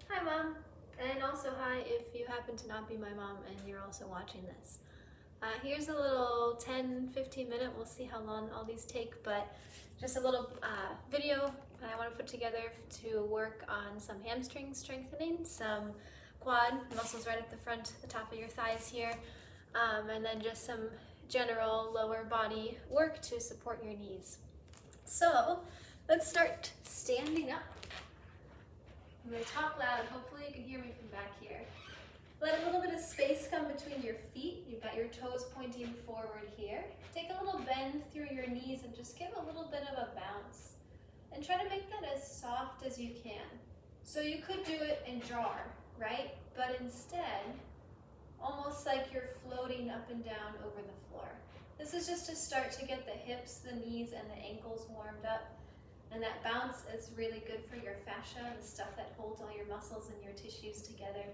Hi Mom, and also hi if you happen to not be my mom and you're also watching this. Here's a little 10-15 minute, we'll see how long all these take, but just a little video that I want to put together to work on some hamstring strengthening, some quad muscles right at the front, the top of your thighs here, and then just some general lower body work to support your knees. So let's start standing up. I'm going to talk loud. Hopefully you can hear me from back here. Let a little bit of space come between your feet. You've got your toes pointing forward here. Take a little bend through your knees and just give a little bit of a bounce. And try to make that as soft as you can. So you could do it in jar, right? But instead, almost like you're floating up and down over the floor. This is just to start to get the hips, the knees, and the ankles warmed up. And that bounce is really good for your fascia, the stuff that holds all your muscles and your tissues together.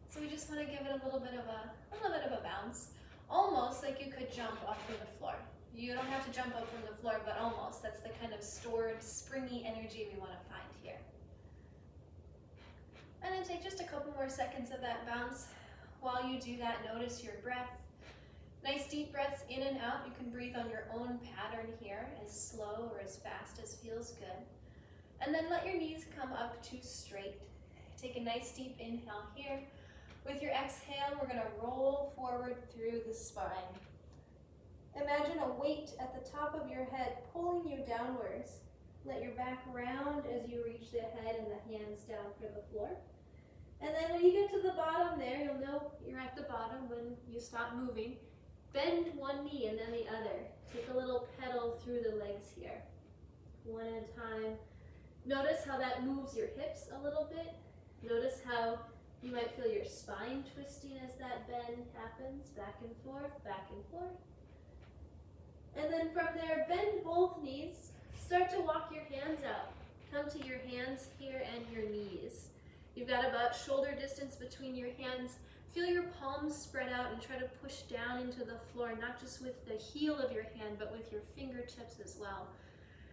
So we just want to give it a little bit of a bounce, almost like you could jump off of the floor. You don't have to jump up from the floor, but almost. That's the kind of stored, springy energy we want to find here. And then take just a couple more seconds of that bounce. While you do that, notice your breath. Nice deep breaths in and out. You can breathe on your own pattern here, as slow or as fast as feels good. And then let your knees come up to straight. Take a nice deep inhale here. With your exhale, we're going to roll forward through the spine. Imagine a weight at the top of your head pulling you downwards. Let your back round as you reach the head and the hands down for the floor. And then when you get to the bottom there, you'll know you're at the bottom when you stop moving. Bend one knee and then the other. Take a little pedal through the legs here. One at a time. Notice how that moves your hips a little bit. Notice how you might feel your spine twisting as that bend happens. Back and forth, back and forth. And then from there, bend both knees. Start to walk your hands out. Come to your hands here and your knees. You've got about shoulder distance between your hands. Feel your palms spread out and try to push down into the floor, not just with the heel of your hand, but with your fingertips as well.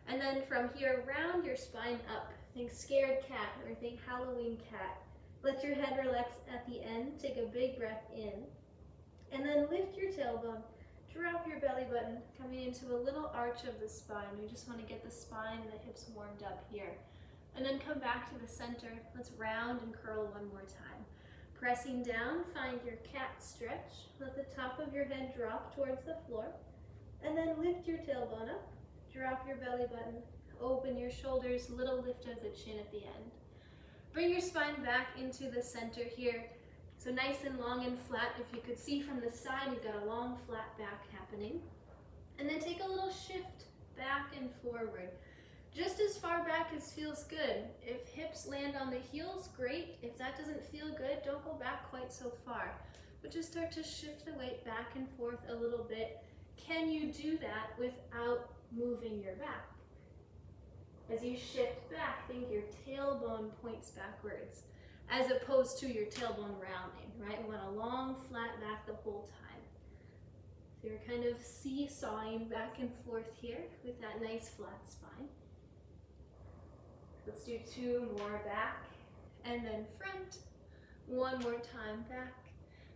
And then from here, round your spine up. Think scared cat or think Halloween cat. Let your head relax at the end. Take a big breath in. And then lift your tailbone. Drop your belly button, coming into a little arch of the spine. We just want to get the spine and the hips warmed up here. And then come back to the center. Let's round and curl one more time. Pressing down, find your cat stretch. Let the top of your head drop towards the floor. And then lift your tailbone up. Drop your belly button. Open your shoulders, little lift of the chin at the end. Bring your spine back into the center here. So nice and long and flat. If you could see from the side, you've got a long, flat back happening. And then take a little shift back and forward. Just as far back as feels good. If hips land on the heels, great. If that doesn't feel good, don't go back quite so far. But just start to shift the weight back and forth a little bit. Can you do that without moving your back? As you shift back, think your tailbone points backwards, as opposed to your tailbone rounding, right? We want a long, flat back the whole time. So you're kind of seesawing back and forth here with that nice flat spine. Let's do two more back, and then front. One more time back.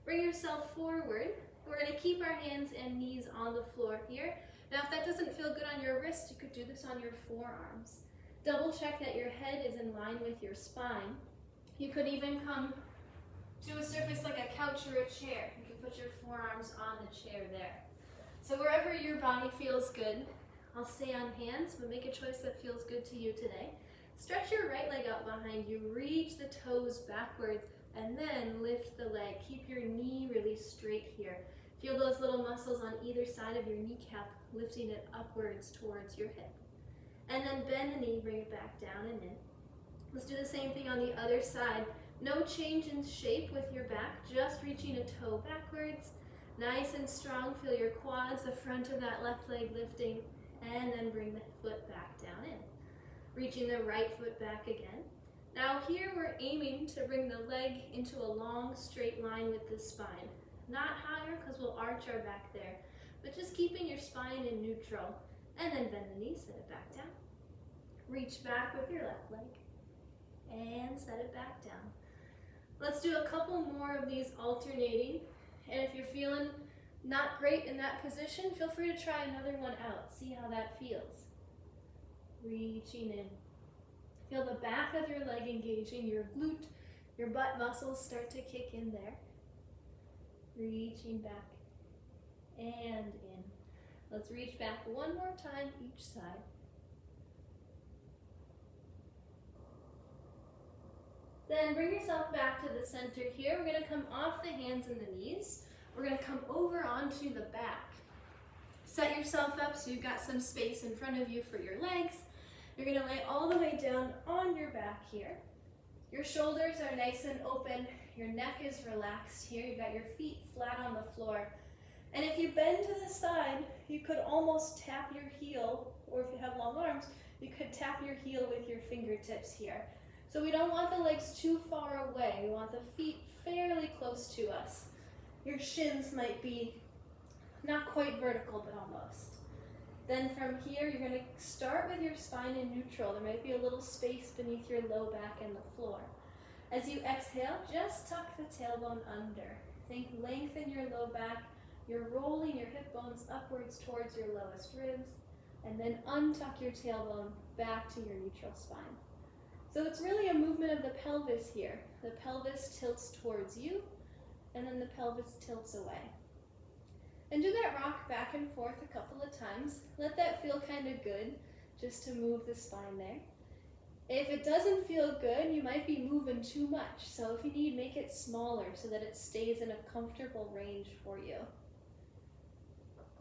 Bring yourself forward. We're going to keep our hands and knees on the floor here. Now, if that doesn't feel good on your wrist, you could do this on your forearms. Double check that your head is in line with your spine. You could even come to a surface like a couch or a chair. You can put your forearms on the chair there. So wherever your body feels good, I'll stay on hands, but make a choice that feels good to you today. Stretch your right leg out behind you, reach the toes backwards, and then lift the leg. Keep your knee really straight here. Feel those little muscles on either side of your kneecap, lifting it upwards towards your hip. And then bend the knee, bring it back down and in. Let's do the same thing on the other side. No change in shape with your back, just reaching a toe backwards. Nice and strong, feel your quads, the front of that left leg lifting, and then bring the foot back down in. Reaching the right foot back again. Now here we're aiming to bring the leg into a long straight line with the spine. Not higher because we'll arch our back there, but just keeping your spine in neutral. And then bend the knee, set it back down. Reach back with your left leg and set it back down. Let's do a couple more of these alternating. And if you're feeling not great in that position, feel free to try another one out. See how that feels. Reaching in. Feel the back of your leg engaging, your glute, your butt muscles start to kick in there. Reaching back and in. Let's reach back one more time each side. Then bring yourself back to the center here. We're going to come off the hands and the knees. We're going to come over onto the back. Set yourself up so you've got some space in front of you for your legs. You're going to lay all the way down on your back here. Your shoulders are nice and open. Your neck is relaxed here. You've got your feet flat on the floor. And if you bend to the side, you could almost tap your heel, or if you have long arms, you could tap your heel with your fingertips here. So we don't want the legs too far away. We want the feet fairly close to us. Your shins might be not quite vertical, but almost. Then from here, you're going to start with your spine in neutral. There might be a little space beneath your low back and the floor. As you exhale, just tuck the tailbone under. Think lengthen your low back. You're rolling your hip bones upwards towards your lowest ribs, and then untuck your tailbone back to your neutral spine. So it's really a movement of the pelvis here. The pelvis tilts towards you, and then the pelvis tilts away. And do that rock back and forth a couple of times. Let that feel kind of good, just to move the spine there. If it doesn't feel good, you might be moving too much. So if you need, make it smaller so that it stays in a comfortable range for you.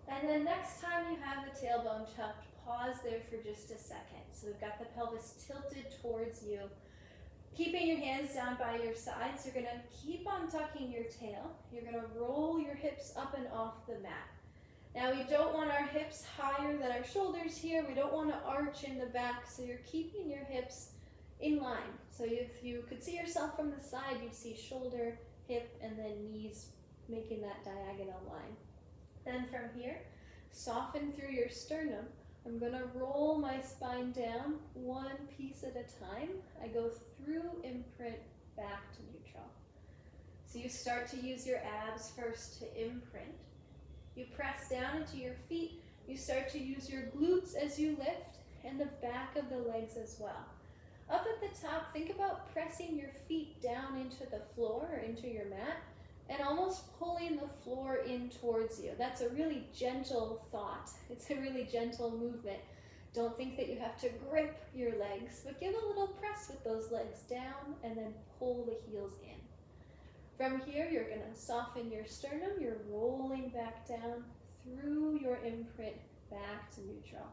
And then next time you have the tailbone tucked, pause there for just a second. So we've got the pelvis tilted towards you. Keeping your hands down by your sides, you're going to keep on tucking your tail. You're going to roll your hips up and off the mat. Now we don't want our hips higher than our shoulders here. We don't want to arch in the back, so you're keeping your hips in line. So if you could see yourself from the side, you'd see shoulder, hip, and then knees making that diagonal line. Then from here, soften through your sternum. I'm going to roll my spine down one piece at a time. I go through imprint back to neutral. So you start to use your abs first to imprint. You press down into your feet. You start to use your glutes as you lift and the back of the legs as well. Up at the top, think about pressing your feet down into the floor or into your mat and almost pulling the floor in towards you. That's a really gentle thought. It's a really gentle movement. Don't think that you have to grip your legs, but give a little press with those legs down and then pull the heels in. From here, you're going to soften your sternum. You're rolling back down through your imprint back to neutral.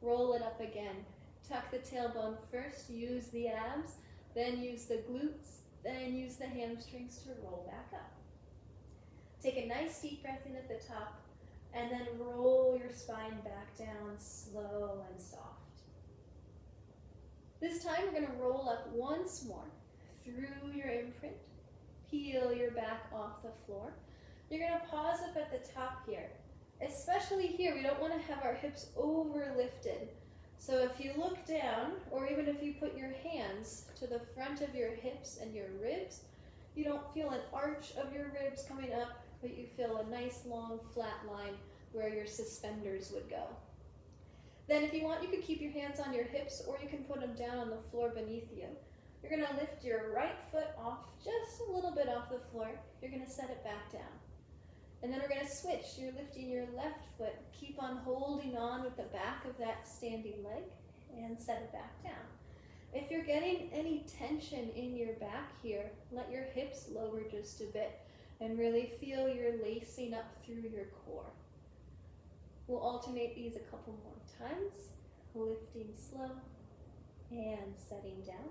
Roll it up again. Tuck the tailbone first, use the abs, then use the glutes, then use the hamstrings to roll back up. Take a nice deep breath in at the top, and then roll your spine back down slow and soft. This time we're going to roll up once more through your imprint. Peel your back off the floor. You're going to pause up at the top here. Especially here, we don't want to have our hips overlifted. So if you look down, or even if you put your hands to the front of your hips and your ribs, you don't feel an arch of your ribs coming up, but you feel a nice long flat line where your suspenders would go. Then if you want, you could keep your hands on your hips, or you can put them down on the floor beneath you. You're going to lift your right foot off, just a little bit off the floor. You're going to set it back down. And then we're going to switch. You're lifting your left foot. Keep on holding on with the back of that standing leg and set it back down. If you're getting any tension in your back here, let your hips lower just a bit and really feel your lacing up through your core. We'll alternate these a couple more times, lifting slow and setting down.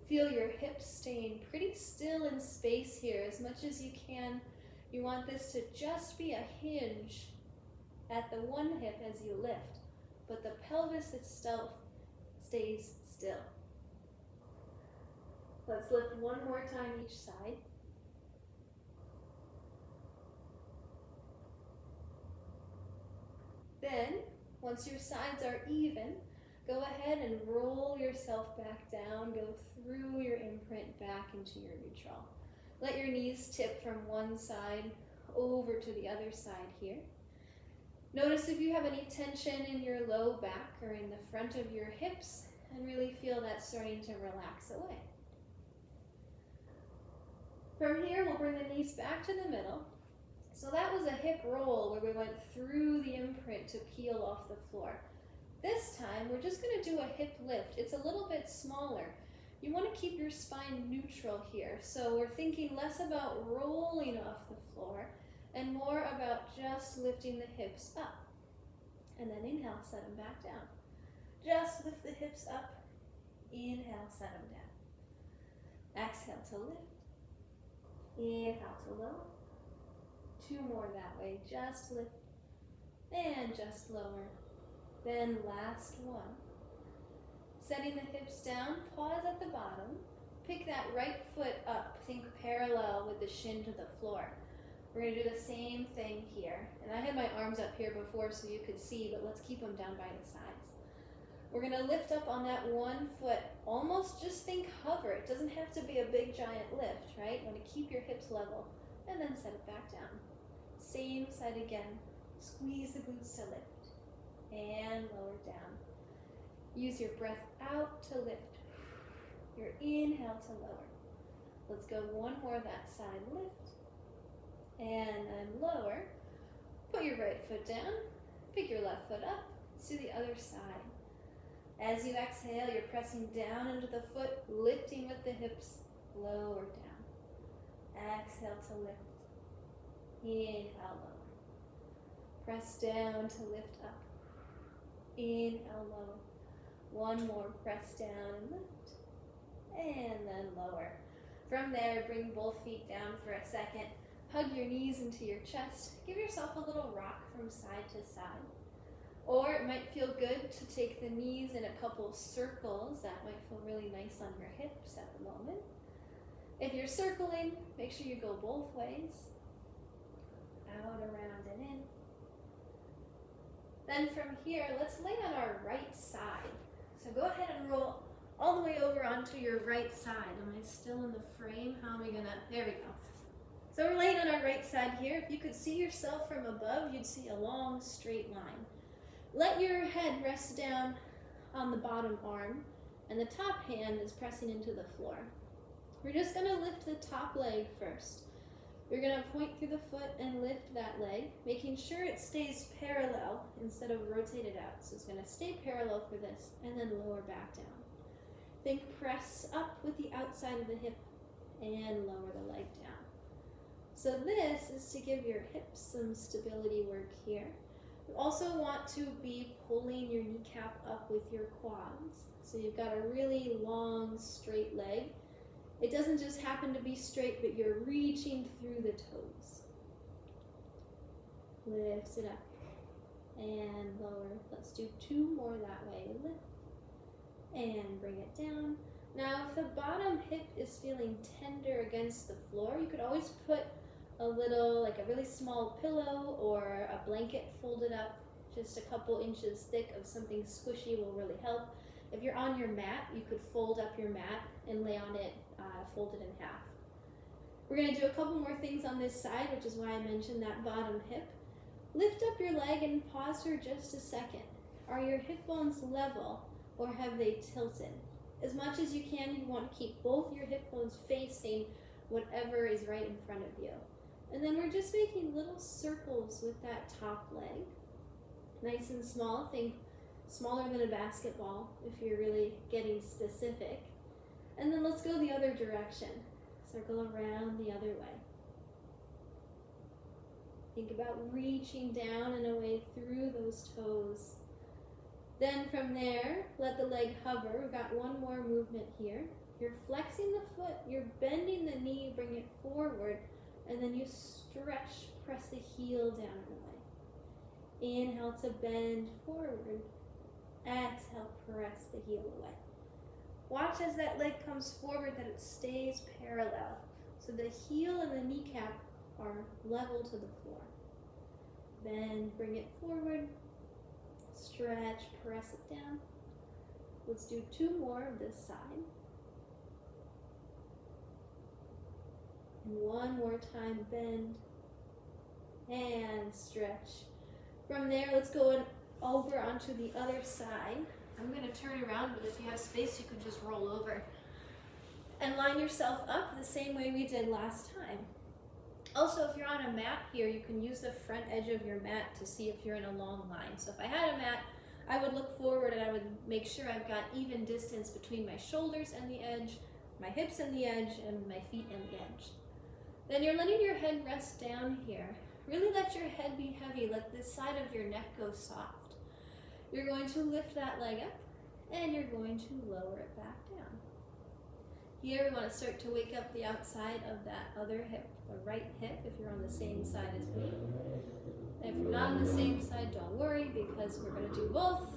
Feel your hips staying pretty still in space here as much as you can. You want this to just be a hinge at the one hip as you lift, but the pelvis itself stays still. Let's lift one more time each side. Then, once your sides are even, Go ahead and roll yourself back down. Go through your imprint back into your neutral. Let your knees tip from one side over to the other side here. Notice if you have any tension in your low back or in the front of your hips, and really feel that starting to relax away. From here, we'll bring the knees back to the middle. So that was a hip roll where we went through the imprint to peel off the floor. This time, we're just going to do a hip lift. It's a little bit smaller. You want to keep your spine neutral here. So we're thinking less about rolling off the floor and more about just lifting the hips up. And then inhale, set them back down. Just lift the hips up. Inhale, set them down. Exhale to lift. Inhale to lower. 2 more that way. Just lift and just lower. Then last one. Setting the hips down, pause at the bottom. Pick that right foot up. Think parallel with the shin to the floor. We're going to do the same thing here. And I had my arms up here before so you could see, but let's keep them down by the sides. We're going to lift up on that one foot. Almost just think hover. It doesn't have to be a big giant lift, right? You want to keep your hips level and then set it back down. Same side again. Squeeze the glutes to lift and lower down. Use your breath out to lift. Your inhale to lower. Let's go one more that side. Lift and then lower. Put your right foot down. Pick your left foot up. Let's do the other side. As you exhale, you're pressing down into the foot, lifting with the hips, lower down. Exhale to lift. Inhale, lower. Press down to lift up. Inhale, lower. One more, press down and lift. And then lower. From there, bring both feet down for a second. Hug your knees into your chest. Give yourself a little rock from side to side. Or it might feel good to take the knees in a couple circles. That might feel really nice on your hips at the moment. If you're circling, make sure you go both ways. Out, around, and in. Then from here, let's lay on our right side. So go ahead and roll all the way over onto your right side. Am I still in the frame? How am I gonna, there we go. So we're laying on our right side here. If you could see yourself from above, you'd see a long straight line. Let your head rest down on the bottom arm, and the top hand is pressing into the floor. We're just gonna lift the top leg first. You're gonna point through the foot and lift that leg, making sure it stays parallel instead of rotated out. So it's gonna stay parallel for this, and then lower back down. Think press up with the outside of the hip and lower the leg down. So this is to give your hips some stability work here. You also want to be pulling your kneecap up with your quads. So you've got a really long, straight leg. It doesn't just happen to be straight, but you're reaching through the toes. Lift it up and lower. Let's do 2 more that way. Lift and bring it down. Now, if the bottom hip is feeling tender against the floor, you could always put a little, like a really small pillow or a blanket folded up just a couple inches thick of something squishy will really help. If you're on your mat, you could fold up your mat and lay on it, fold it in half. We're going to do a couple more things on this side, which is why I mentioned that bottom hip. Lift up your leg and pause for just a second. Are your hip bones level or have they tilted? As much as you can, you want to keep both your hip bones facing whatever is right in front of you. And then we're just making little circles with that top leg. Nice and small. Think smaller than a basketball if you're really getting specific. And then let's go the other direction. Circle around the other way. Think about reaching down and away through those toes. Then from there, let the leg hover. We've got one more movement here. You're flexing the foot, you're bending the knee, bring it forward, and then you stretch, press the heel down and away. Inhale to bend forward. Exhale, press the heel away. Watch as that leg comes forward that it stays parallel. So the heel and the kneecap are level to the floor. Bend, bring it forward. Stretch, press it down. Let's do 2 more of this side. And 1 more time, bend and stretch. From there, let's go over onto the other side. I'm going to turn around, but if you have space, you can just roll over. And line yourself up the same way we did last time. Also, if you're on a mat here, you can use the front edge of your mat to see if you're in a long line. So if I had a mat, I would look forward and I would make sure I've got even distance between my shoulders and the edge, my hips and the edge, and my feet and the edge. Then you're letting your head rest down here. Really let your head be heavy. Let this side of your neck go soft. You're going to lift that leg up and you're going to lower it back down. Here we want to start to wake up the outside of that other hip, the right hip, if you're on the same side as me. And if you're not on the same side, don't worry, because we're going to do both.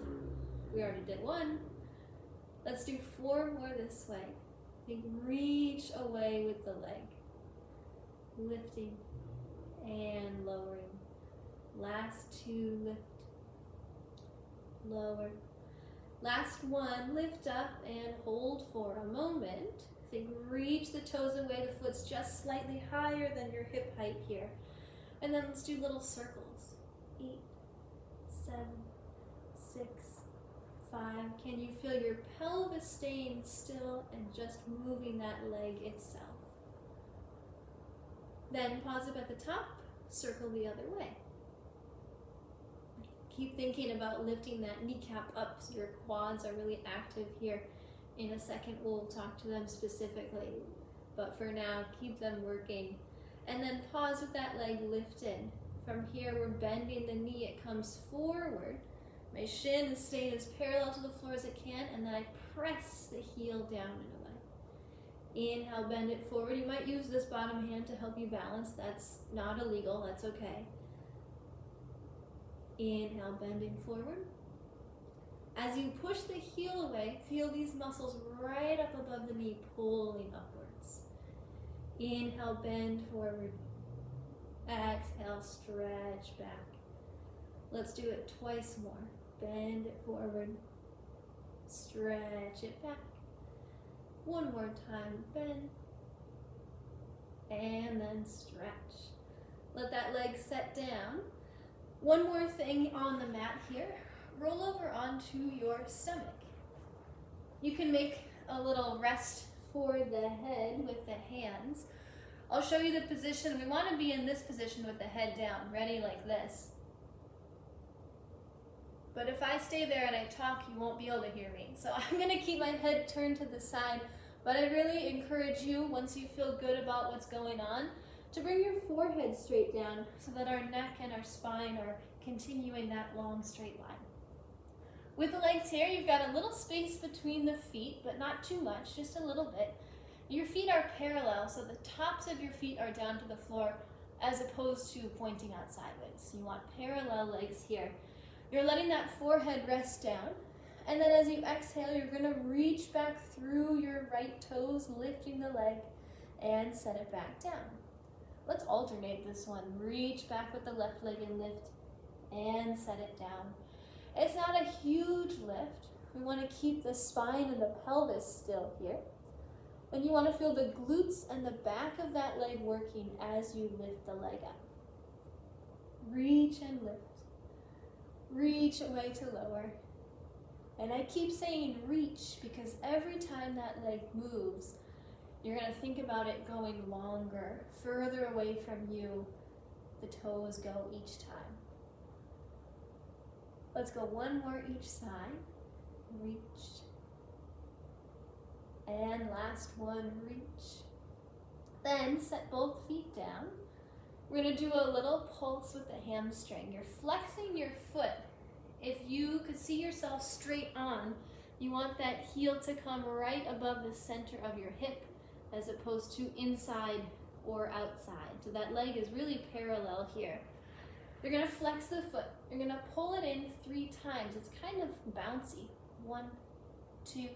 We already did 1. Let's do 4 more this way. Think reach away with the leg. Lifting and lowering. Last 2, lift, lower. Last 1, lift up and hold for a moment. Think reach the toes away, the foot's just slightly higher than your hip height here. And then let's do little circles. 8, 7, 6, 5. Can you feel your pelvis staying still and just moving that leg itself? Then pause up at the top, circle the other way. Keep thinking about lifting that kneecap up so your quads are really active here. In a second, we'll talk to them specifically. But for now, keep them working. And then pause with that leg lifted. From here, we're bending the knee. It comes forward. My shin is staying as parallel to the floor as it can, and then I press the heel down and away. Inhale, bend it forward. You might use this bottom hand to help you balance. That's not illegal. That's okay. Inhale, bending forward. As you push the heel away, feel these muscles right up above the knee, pulling upwards. Inhale, bend forward. Exhale, stretch back. Let's do it twice more. Bend it forward. Stretch it back. 1 more time, bend. And then stretch. Let that leg set down. 1 more thing on the mat here. Roll over onto your stomach. You can make a little rest for the head with the hands. I'll show you the position. We want to be in this position with the head down, ready like this. But if I stay there and I talk, you won't be able to hear me. So I'm going to keep my head turned to the side, but I really encourage you, once you feel good about what's going on, to bring your forehead straight down so that our neck and our spine are continuing that long straight line. With the legs here, you've got a little space between the feet, but not too much, just a little bit. Your feet are parallel, so the tops of your feet are down to the floor as opposed to pointing out sideways. So you want parallel legs here. You're letting that forehead rest down, and then as you exhale, you're going to reach back through your right toes, lifting the leg, and set it back down. Let's alternate this one. Reach back with the left leg and lift, and set it down. It's not a huge lift. We want to keep the spine and the pelvis still here. And you want to feel the glutes and the back of that leg working as you lift the leg up. Reach and lift. Reach away to lower. And I keep saying reach because every time that leg moves, you're going to think about it going longer, further away from you. The toes go each time. Let's go 1 more each side. Reach. And last one, reach. Then set both feet down. We're going to do a little pulse with the hamstring. You're flexing your foot. If you could see yourself straight on, you want that heel to come right above the center of your hip as opposed to inside or outside. So that leg is really parallel here. You're going to flex the foot. You're going to pull it in 3 times. It's kind of bouncy. 1, 2,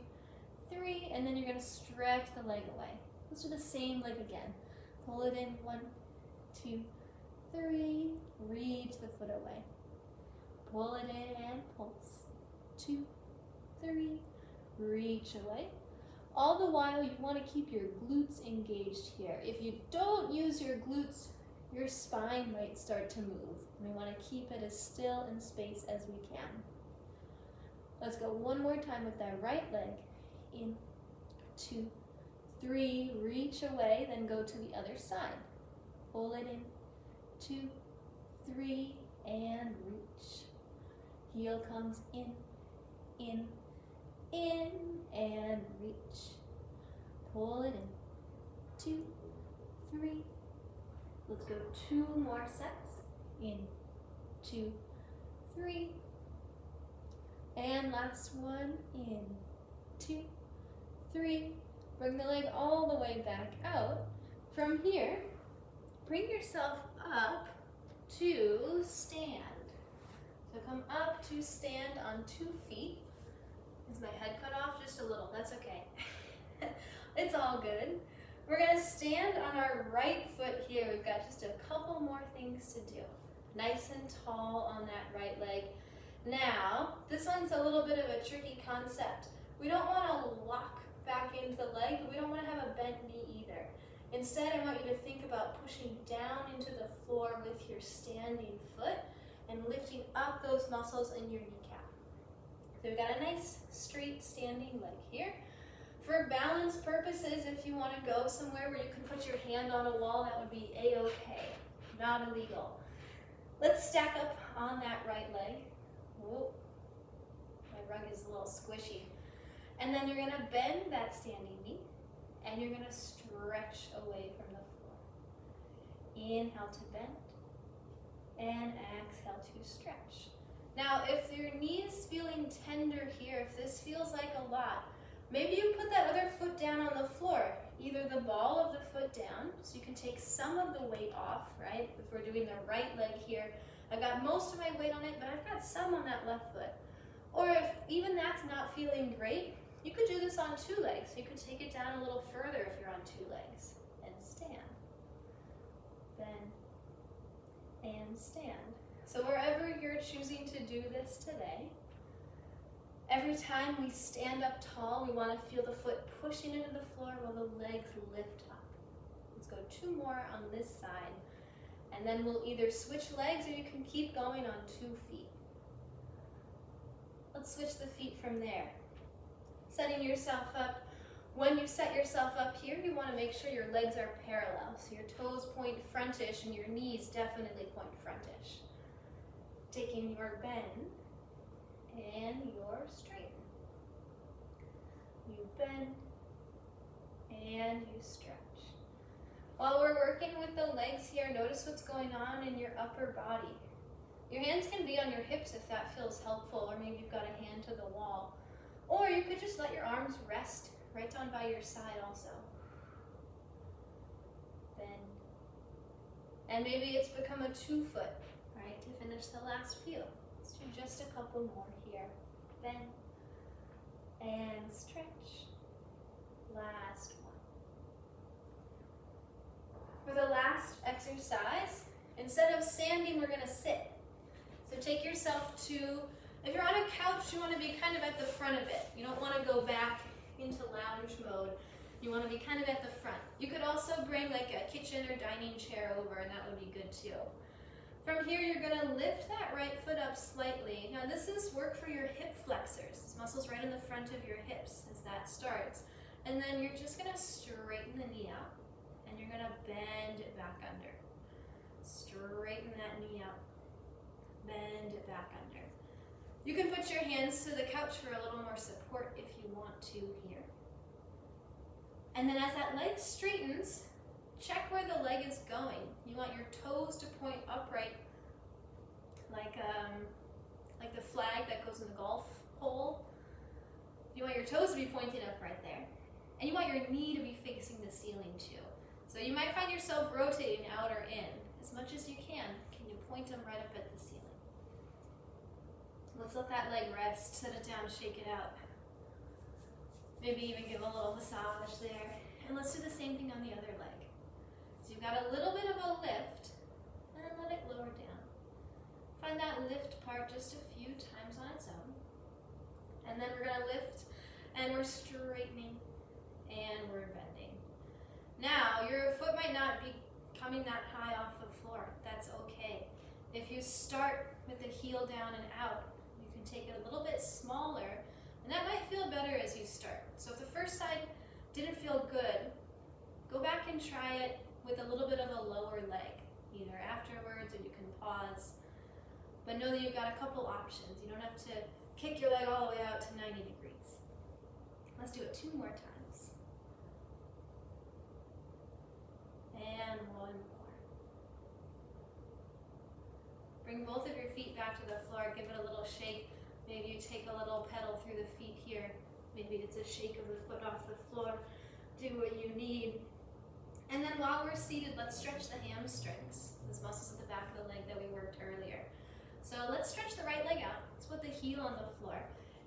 3, and then you're going to stretch the leg away. Let's do the same leg again. Pull it in. 1, 2, 3. Reach the foot away. Pull it in and pulse. 2, 3. reach away. All the while, you want to keep your glutes engaged here. If you don't use your glutes, your spine might start to move. We want to keep it as still in space as we can. Let's go one more time with that right leg. In, 2, 3, reach away, then go to the other side. Pull it in, 2, 3, and reach. Heel comes in, and reach. Pull it in, 2, 3. Let's go 2 more sets. In, 2, 3. And last one, in, 2, 3. Bring the leg all the way back out. From here, bring yourself up to stand. So come up to stand on 2 feet. Is my head cut off? Just a little, that's okay. It's all good. We're gonna stand on our right foot here. We've got just a couple more things to do. Nice and tall on that right leg. Now, this one's a little bit of a tricky concept. We don't wanna lock back into the leg, but we don't wanna have a bent knee either. Instead, I want you to think about pushing down into the floor with your standing foot and lifting up those muscles in your kneecap. So we've got a nice straight standing leg here. For balance purposes, if you want to go somewhere where you can put your hand on a wall, that would be a-okay, not illegal. Let's stack up on that right leg. Whoa, my rug is a little squishy. And then you're going to bend that standing knee, and you're going to stretch away from the floor. Inhale to bend, and exhale to stretch. Now, if your knee is feeling tender here, if this feels like a lot, maybe you put that other foot down on the floor, either the ball of the foot down, so you can take some of the weight off, right? If we're doing the right leg here, I've got most of my weight on it, but I've got some on that left foot. Or if even that's not feeling great, you could do this on 2 legs. You could take it down a little further if you're on 2 legs, and stand. Bend, and stand. So wherever you're choosing to do this today, every time we stand up tall, we want to feel the foot pushing into the floor while the legs lift up. Let's go 2 more on this side. And then we'll either switch legs or you can keep going on 2 feet. Let's switch the feet from there. Setting yourself up. When you set yourself up here, you want to make sure your legs are parallel. So your toes point frontish and your knees definitely point frontish. Taking your bend and your straighten. You bend and you stretch. While we're working with the legs here, notice what's going on in your upper body. Your hands can be on your hips if that feels helpful, or maybe you've got a hand to the wall. Or you could just let your arms rest right down by your side also. Bend. And maybe it's become a 2 foot, right, to finish the last few. Let's do just a couple more here. Bend and stretch. Last one. For the last exercise, instead of standing, we're going to sit. So take yourself to, if you're on a couch, you want to be kind of at the front of it. You don't want to go back into lounge mode. You want to be kind of at the front. You could also bring like a kitchen or dining chair over, and that would be good too. From here, you're going to lift that right foot up slightly. Now this is work for your hip flexors. This muscle's right in the front of your hips as that starts. And then you're just going to straighten the knee out, and you're going to bend it back under. Straighten that knee out. Bend it back under. You can put your hands to the couch for a little more support if you want to here. And then as that leg straightens, check where the leg is going. You want your toes to point upright like the flag that goes in the golf hole. You want your toes to be pointing up right there. And you want your knee to be facing the ceiling too. So you might find yourself rotating out or in. As much as you can you point them right up at the ceiling? Let's let that leg rest, set it down, shake it out. Maybe even give a little massage there. And let's do the same thing on the other leg. So you've got a little bit of a lift, and then let it lower down. Find that lift part just a few times on its own. And then we're going to lift and we're straightening, and we're bending. Now, your foot might not be coming that high off the floor. That's okay. If you start with the heel down and out, you can take it a little bit smaller, and that might feel better as you start. So if the first side didn't feel good, go back and try it with a little bit of a lower leg, either afterwards, or you can pause. But know that you've got a couple options. You don't have to kick your leg all the way out to 90 degrees. Let's do it 2 more times. And 1 more. Bring both of your feet back to the floor. Give it a little shake. Maybe you take a little pedal through the feet here. Maybe it's a shake of the foot off the floor. Do what you need. And then while we're seated, let's stretch the hamstrings, those muscles at the back of the leg that we worked earlier. So let's stretch the right leg out. Let's put the heel on the floor.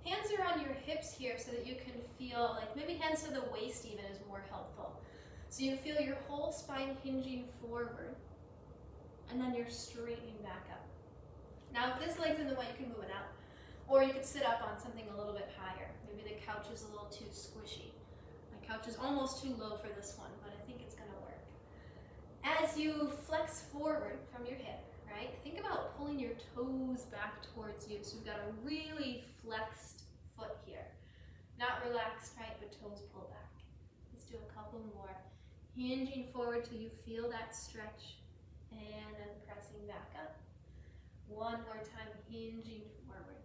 Hands are on your hips here so that you can feel, like maybe hands to the waist even is more helpful. So you feel your whole spine hinging forward, and then you're straightening back up. Now if this leg's in the way, you can move it out. Or you could sit up on something a little bit higher. Maybe the couch is a little too squishy. My couch is almost too low for this one, but I think it's gonna work. As you flex forward from your hip, right? Think about pulling your toes back towards you. So you've got a really flexed foot here. Not relaxed, right? But toes pull back. Let's do a couple more. Hinging forward till you feel that stretch. And then pressing back up. 1 more time, hinging forward.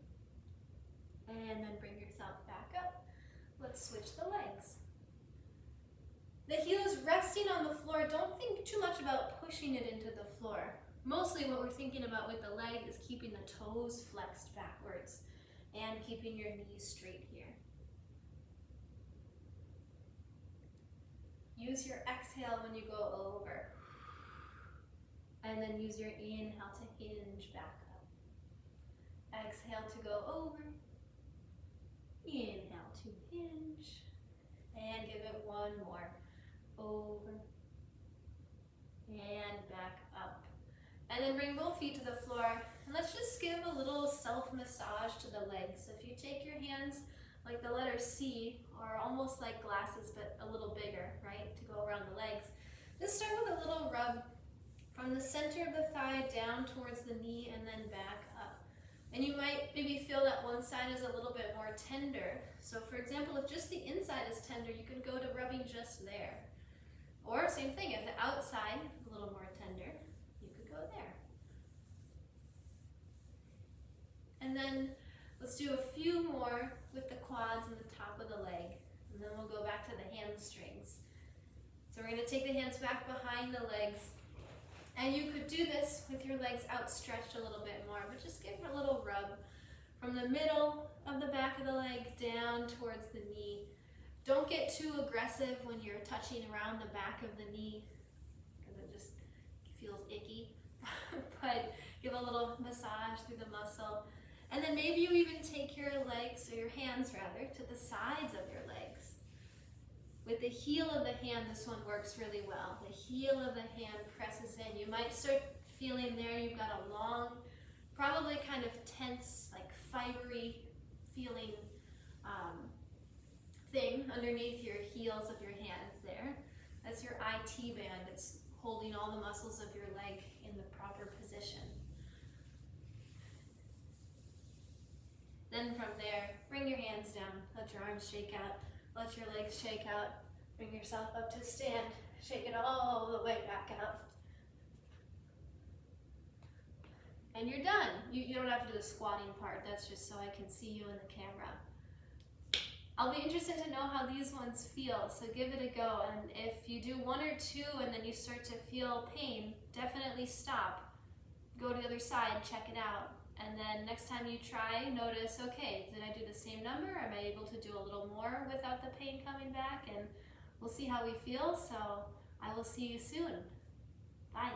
And then bring yourself back up. Let's switch the legs. The heel is resting on the floor. Don't think too much about pushing it into the floor. Mostly what we're thinking about with the leg is keeping the toes flexed backwards and keeping your knees straight here. Use your exhale when you go over. And then use your inhale to hinge back up. Exhale to go over. Inhale to hinge. And give it 1 more. Over. And back up. And then bring both feet to the floor. And let's just give a little self-massage to the legs. So if you take your hands like the letter C, or almost like glasses, but a little bigger, right, to go around the legs. Just start with a little rub from the center of the thigh down towards the knee and then back up. And you might maybe feel that one side is a little bit more tender. So for example, if just the inside is tender, you can go to rubbing just there. Or same thing, if the outside is a little more tender, you could go there. And then let's do a few more with the quads and the top of the leg. And then we'll go back to the hamstrings. So we're going to take the hands back behind the legs. And you could do this with your legs outstretched a little bit more, but just give it a little rub from the middle of the back of the leg down towards the knee. Don't get too aggressive when you're touching around the back of the knee, because it just feels icky. But give a little massage through the muscle. And then maybe you even take your legs, or your hands rather, to the sides of your legs. With the heel of the hand, this one works really well. The heel of the hand presses in. You might start feeling there you've got a long, probably kind of tense, like fibery feeling thing underneath your heels of your hands there. That's your IT band. It's holding all the muscles of your leg in the proper position. Then from there, bring your hands down. Let your arms shake out. Let your legs shake out. Bring yourself up to stand. Shake it all the way back out. And you're done. You don't have to do the squatting part. That's just so I can see you in the camera. I'll be interested to know how these ones feel, so give it a go. And if you do 1 or 2 and then you start to feel pain, definitely stop. Go to the other side, check it out. And then next time you try, notice, okay, did I do the same number? Am I able to do a little more without the pain coming back? And we'll see how we feel. So I will see you soon. Bye.